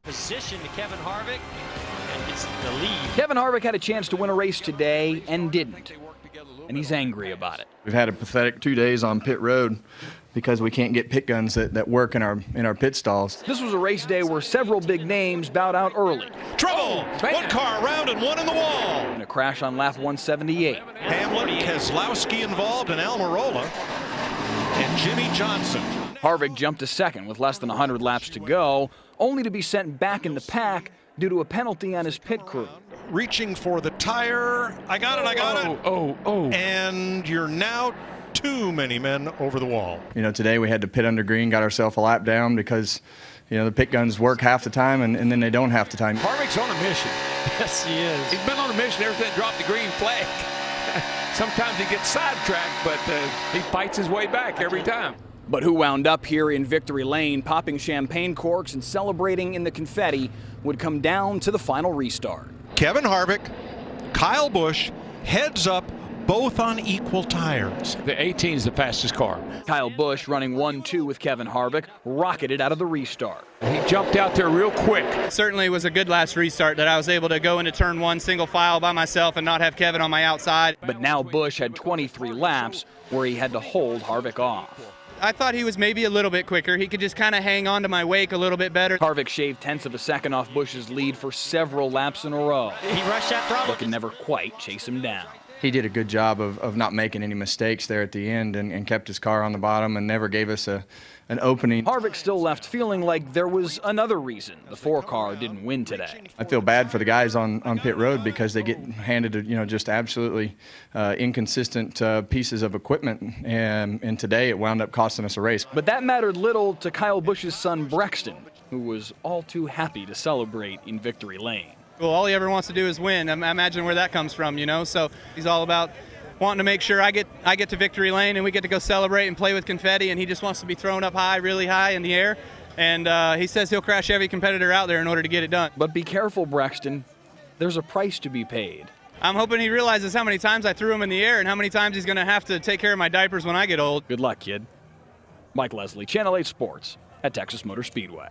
Position to Kevin Harvick and gets the lead. Kevin Harvick had a chance to win a race today and didn't, and he's angry about it. We've had a pathetic 2 days on pit road because we can't get pit guns that work in our pit stalls. This was a race day where several big names bowed out early. Trouble! One car around and one in the wall. In a crash on lap 178. Hamlin, Keselowski involved, and Almirola, and Jimmy Johnson. Harvick jumped to second with less than 100 laps to go, only to be sent back in the pack due to a penalty on his pit crew. Reaching for the tire. I got it. Oh. And you're now too many men over the wall. You know, today we had to pit under green, got ourselves a lap down because, you know, the pit guns work half the time and then they don't half the time. Harvick's on a mission. Yes, he is. He's been on a mission ever since dropped the green flag. Sometimes he gets sidetracked, but he fights his way back every time. But who wound up here in victory lane, popping champagne corks and celebrating in the confetti, would come down to the final restart. Kevin Harvick, Kyle Busch, heads up, both on equal tires. The 18 is the fastest car. Kyle Busch, running 1-2 with Kevin Harvick, rocketed out of the restart. He jumped out there real quick. Certainly was a good last restart that I was able to go into turn one single file by myself and not have Kevin on my outside. But now Busch had 23 laps where he had to hold Harvick off. I thought he was maybe a little bit quicker. He could just kind of hang on to my wake a little bit better. Harvick shaved tenths of a second off Busch's lead for several laps in a row. He rushed that throttle. But could never quite chase him down. He did a good job of not making any mistakes there at the end and kept his car on the bottom and never gave us an opening. Harvick still left feeling like there was another reason the 4-car didn't win today. I feel bad for the guys on pit road because they get handed, you know, just absolutely inconsistent pieces of equipment, and today it wound up costing us a race. But that mattered little to Kyle Busch's son Brexton, who was all too happy to celebrate in victory lane. Well, all he ever wants to do is win. I imagine where that comes from, you know. So he's all about wanting to make sure I get to victory lane and we get to go celebrate and play with confetti, and he just wants to be thrown up high, really high in the air. And he says he'll crash every competitor out there in order to get it done. But be careful, Brexton. There's a price to be paid. I'm hoping he realizes how many times I threw him in the air and how many times he's going to have to take care of my diapers when I get old. Good luck, kid. Mike Leslie, Channel 8 Sports at Texas Motor Speedway.